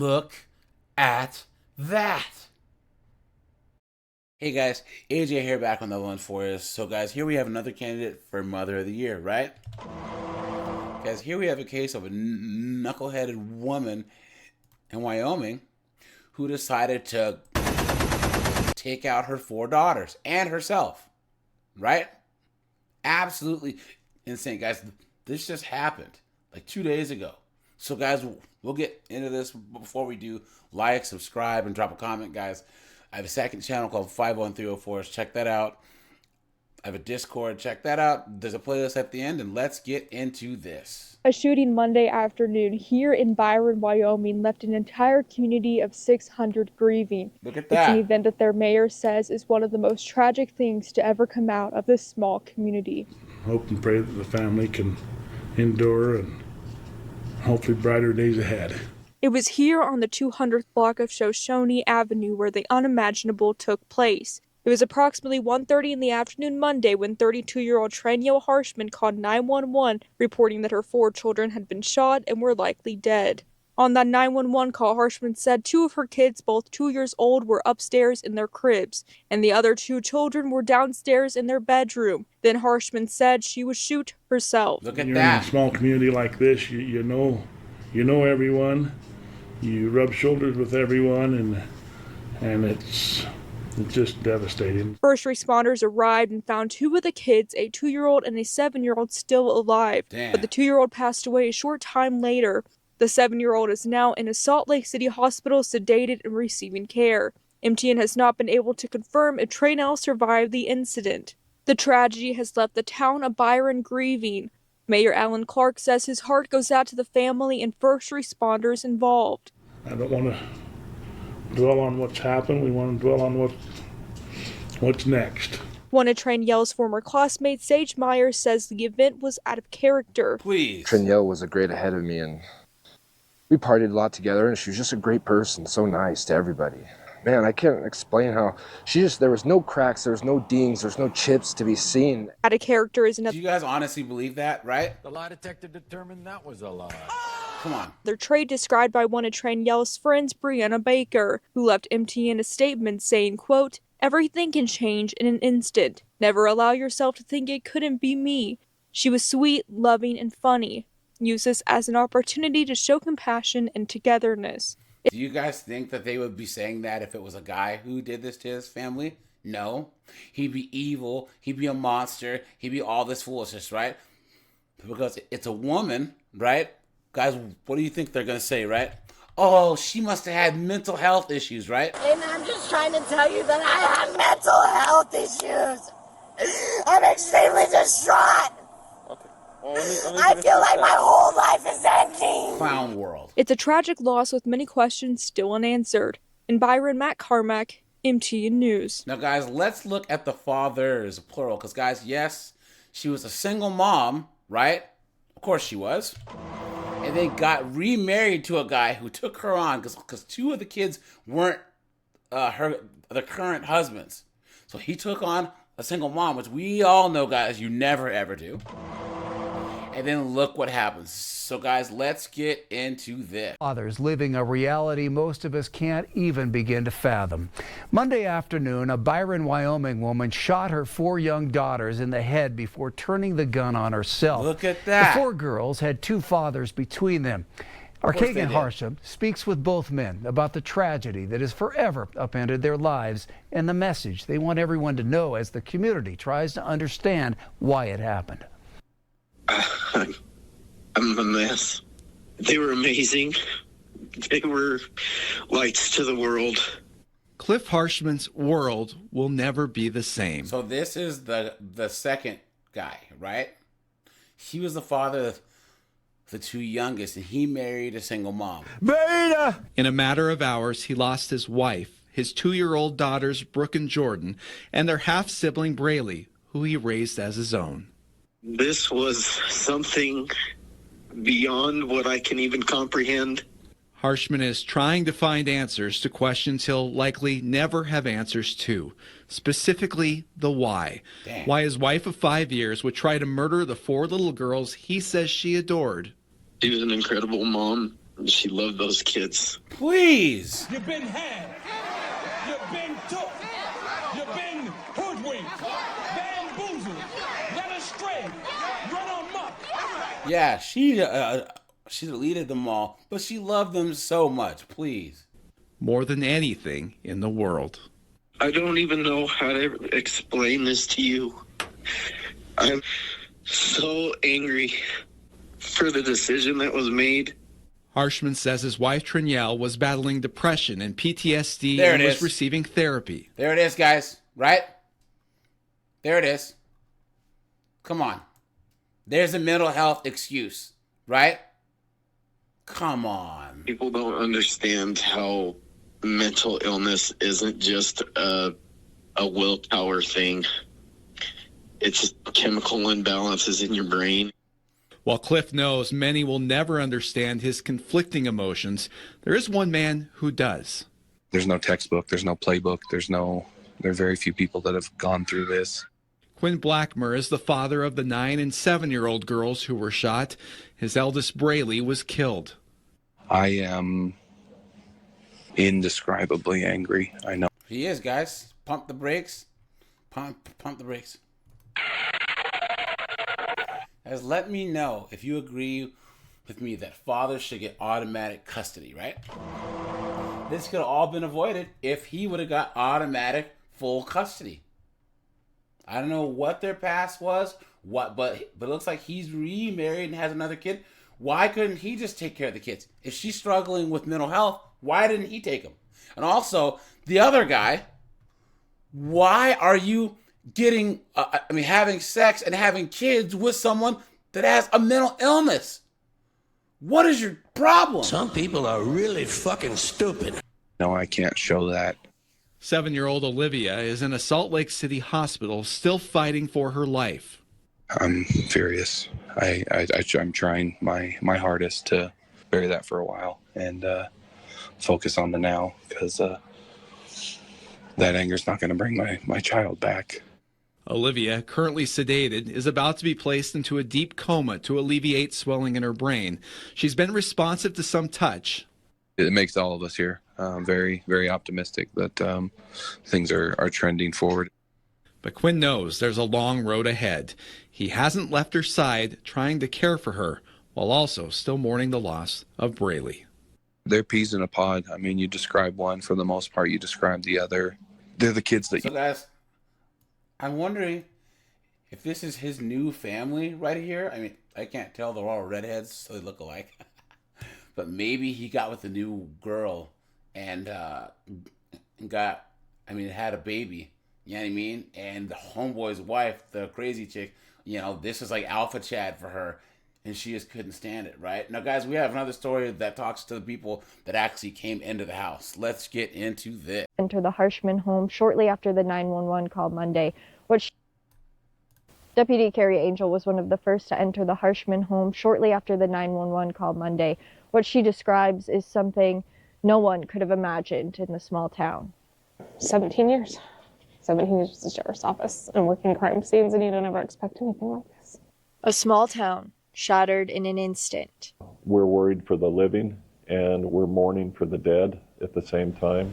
Look at that. Hey guys, AJ here back on the one for us. So guys, here we have another candidate for Mother of the Year, right? Guys, here we have a case of a knuckleheaded woman in Wyoming who decided to take out her 4 daughters and herself, right? Absolutely insane, guys. This just happened like 2 days ago. So guys, we'll get into this. Before we do, like, subscribe, and drop a comment, guys. I have a second channel called 51304s. Check that out. I have a Discord. Check that out. There's a playlist at the end, and let's get into this. A shooting Monday afternoon here in Byron, Wyoming left an entire community of 600 grieving. Look at that. It's an event that their mayor says is one of the most tragic things to ever come out of this small community. Hope and pray that the family can endure and hopefully brighter days ahead. It was here on the 200th block of Shoshone Avenue where the unimaginable took place. It was approximately 1:30 in the afternoon Monday when 32-year-old Tranielle Harshman called 911 reporting that her 4 children had been shot and were likely dead. On that 911 call, Harshman said 2 of her kids, both 2 years old, were upstairs in their cribs, and the other 2 children were downstairs in their bedroom. Then Harshman said she would shoot herself. Look at You're that. in a small community like this, you know everyone. You rub shoulders with everyone, and it's just devastating. First responders arrived and found 2 of the kids, a 2-year-old and a 7-year-old, still alive. Damn. But the 2-year-old passed away a short time later. The 7-year-old is now in a Salt Lake City hospital, sedated and receiving care. MTN has not been able to confirm if Tranielle survived the incident. The tragedy has left the town of Byron grieving. Mayor Alan Clark says his heart goes out to the family and first responders involved. I don't want to dwell on what's happened. We want to dwell on what's next. One of Tranielle's former classmates, Sage Myers, says the event was out of character. Please. Tranielle was a grade ahead of me, and we partied a lot together, and she was just a great person, so nice to everybody. Man, I can't explain how there was no cracks, there was no dings, there's no chips to be seen. Out of character is another. Do you guys honestly believe that, right? The lie detector determined that was a lie. Come on. Their trait described by one of Tranielle's friends, Brianna Baker, who left MTN a statement saying, quote, "Everything can change in an instant. Never allow yourself to think it couldn't be me. She was sweet, loving, and funny. Use this as an opportunity to show compassion and togetherness." Do you guys think that they would be saying that if it was a guy who did this to his family? No. He'd be evil. He'd be a monster. He'd be all this foolishness, right? Because it's a woman, right? Guys, what do you think they're going to say, right? Oh, she must have had mental health issues, right? And I'm just trying to tell you that I have mental health issues. I'm extremely distraught. I feel like my whole life is ending. Clown world. It's a tragic loss with many questions still unanswered. In Byron, Matt Carmack, MTN News. Now, guys, let's look at the fathers, plural. Because, guys, yes, she was a single mom, right? Of course she was. And then got remarried to a guy who took her on because 2 of the kids weren't the current husbands. So he took on a single mom, which we all know, guys, you never ever do. And then look what happens. So guys, let's get into this. Others living a reality most of us can't even begin to fathom. Monday afternoon, a Byron, Wyoming woman shot her 4 young daughters in the head before turning the gun on herself. Look at that. The 4 girls had 2 fathers between them. Our Kagan Harsham speaks with both men about the tragedy that has forever upended their lives and the message they want everyone to know as the community tries to understand why it happened. I'm a mess. They were amazing. They were lights to the world. Cliff Harshman's world will never be the same. So this is the second guy, right? He was the father of the 2 youngest, and he married a single mom. Beta! In a matter of hours, he lost his wife, his 2-year-old daughters, Brooke and Jordan, and their half-sibling, Braylee, who he raised as his own. This was something beyond what I can even comprehend. Harshman is trying to find answers to questions he'll likely never have answers to, specifically the why. Damn. Why his wife of 5 years would try to murder the 4 little girls he says she adored. She was an incredible mom, She loved those kids. Please. You've been had. You've been took. You've been hoodwinked. Bamboozled. Led astray. Run amok. Yeah, she deleted them all, but she loved them so much. Please. More than anything in the world. I don't even know how to explain this to you. I'm so angry for the decision that was made. Harshman says his wife Trinielle was battling depression and PTSD There and it was is. receiving therapy. There it is, guys. Right? There it is. Come on. There's a mental health excuse, right? Come on. People don't understand how mental illness isn't just a willpower thing. It's chemical imbalances in your brain. While Cliff knows many will never understand his conflicting emotions, there is one man who does. There's no textbook, there's no playbook, there are very few people that have gone through this. Quinn Blackmer is the father of the 9- and 7-year-old girls who were shot. His eldest, Braley, was killed. I am indescribably angry. I know. He is, guys. Pump the brakes. Pump the brakes. Guys, let me know if you agree with me that fathers should get automatic custody, right? This could have all been avoided if he would have got automatic full custody. I don't know what their past was, but it looks like he's remarried and has another kid. Why couldn't he just take care of the kids? If she's struggling with mental health, why didn't he take them? And also, the other guy, why are you having sex and having kids with someone that has a mental illness? What is your problem? Some people are really fucking stupid. No, I can't show that. 7-year-old Olivia is in a Salt Lake City hospital still fighting for her life. I'm furious. I'm trying my hardest to bury that for a while and focus on the now, because that anger's not going to bring my child back. Olivia, currently sedated, is about to be placed into a deep coma to alleviate swelling in her brain. She's been responsive to some touch. It makes all of us here very, very optimistic that things are trending forward. But Quinn knows there's a long road ahead. He hasn't left her side, trying to care for her, while also still mourning the loss of Braley. They're peas in a pod. I mean, you describe one, for the most part, you describe the other. They're the kids that So guys, I'm wondering if this is his new family right here. I mean, I can't tell. They're all redheads, so they look alike. But maybe he got with a new girl and had a baby. You know what I mean? And the homeboy's wife, the crazy chick, this is like alpha Chad for her. And she just couldn't stand it, right? Now, guys, we have another story that talks to the people that actually came into the house. Let's get into this. Enter the Harshman home shortly after the 911 call Monday, which Deputy Carrie Angel was one of the first to enter the Harshman home shortly after the 911 call Monday. What she describes is something no one could have imagined in the small town. 17 years. 17 years at the sheriff's office and working crime scenes, and you don't ever expect anything like this. A small town shattered in an instant. We're worried for the living and we're mourning for the dead at the same time.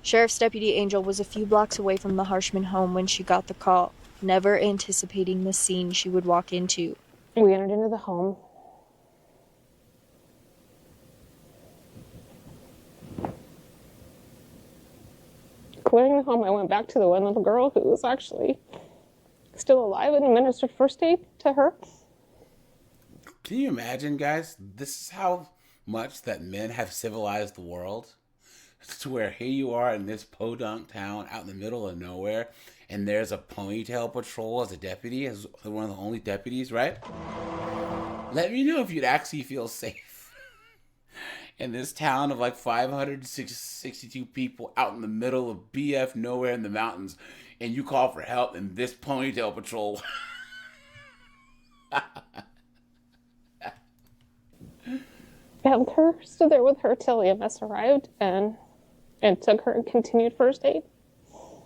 Sheriff's Deputy Angel was a few blocks away from the Harshman home when she got the call, never anticipating the scene she would walk into. We entered into the home. Quitting the home, I went back to the one little girl who was actually still alive and administered first aid to her. Can you imagine, guys? This is how much that men have civilized the world. To where here you are in this podunk town out in the middle of nowhere, and there's a ponytail patrol as a deputy, as one of the only deputies, right? Let me know if you'd actually feel safe in this town of like 562 people out in the middle of BF nowhere in the mountains, and you call for help, and this ponytail patrol. Held her, stood there with her till EMS arrived and took her and continued first aid.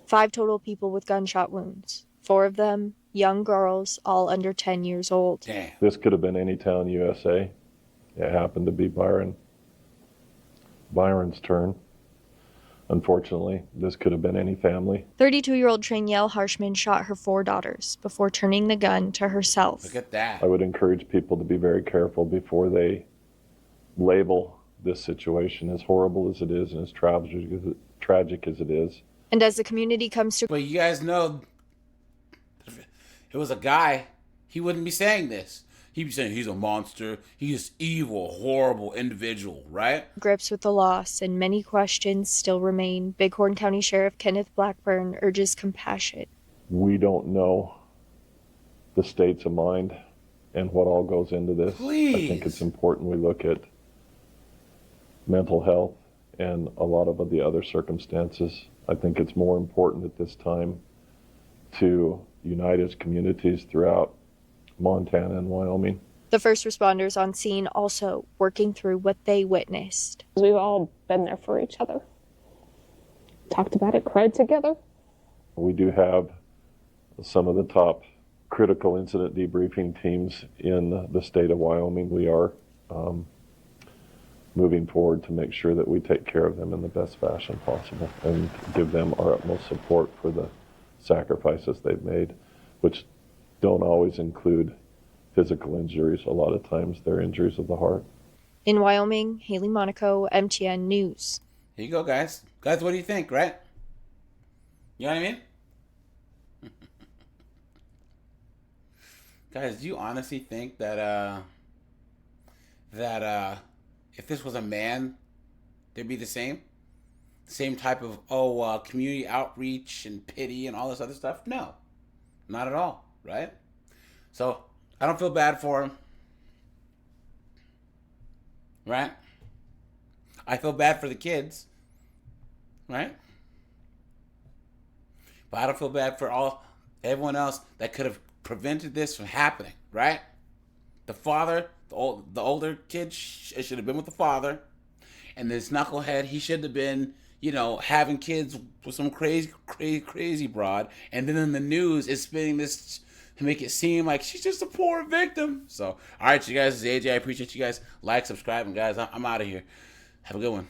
5 total people with gunshot wounds. 4 of them, young girls, all under 10 years old. Damn. This could have been any town USA. It happened to be Byron's turn. Unfortunately, this could have been any family. 32-year-old Tranielle Harshman shot her 4 daughters before turning the gun to herself. Look at that. I would encourage people to be very careful before they label this situation, as horrible as it is and as tragic as it is. And as the community comes to... But you guys know, if it was a guy, he wouldn't be saying this. He'd be saying he's a monster, he's evil, horrible individual, right? grips with the loss, and many questions still remain, Bighorn County Sheriff Kenneth Blackburn urges compassion. We don't know the states of mind and what all goes into this. Please. I think it's important we look at mental health and a lot of the other circumstances. I think it's more important at this time to unite as communities throughout Montana and Wyoming. The first responders on scene also working through what they witnessed. We've all been there for each other. Talked about it, cried together. We do have some of the top critical incident debriefing teams in the state of Wyoming. We are moving forward to make sure that we take care of them in the best fashion possible and give them our utmost support for the sacrifices they've made, which don't always include physical injuries. A lot of times they're injuries of the heart. In Wyoming, Haley Monaco, MTN News. Here you go, guys. Guys, what do you think, right? You know what I mean? Guys, do you honestly think that if this was a man, they'd be the same? Same type of community outreach and pity and all this other stuff? No, not at all, right? So I don't feel bad for him, right? I feel bad for the kids, right? But I don't feel bad for everyone else that could have prevented this from happening, right? The father, the older kid, should have been with the father, and this knucklehead, he should have been, having kids with some crazy broad, and then in the news is spinning this to make it seem like she's just a poor victim. So, all right, you guys, this is AJ. I appreciate you guys. Like, subscribe, and guys, I'm out of here. Have a good one.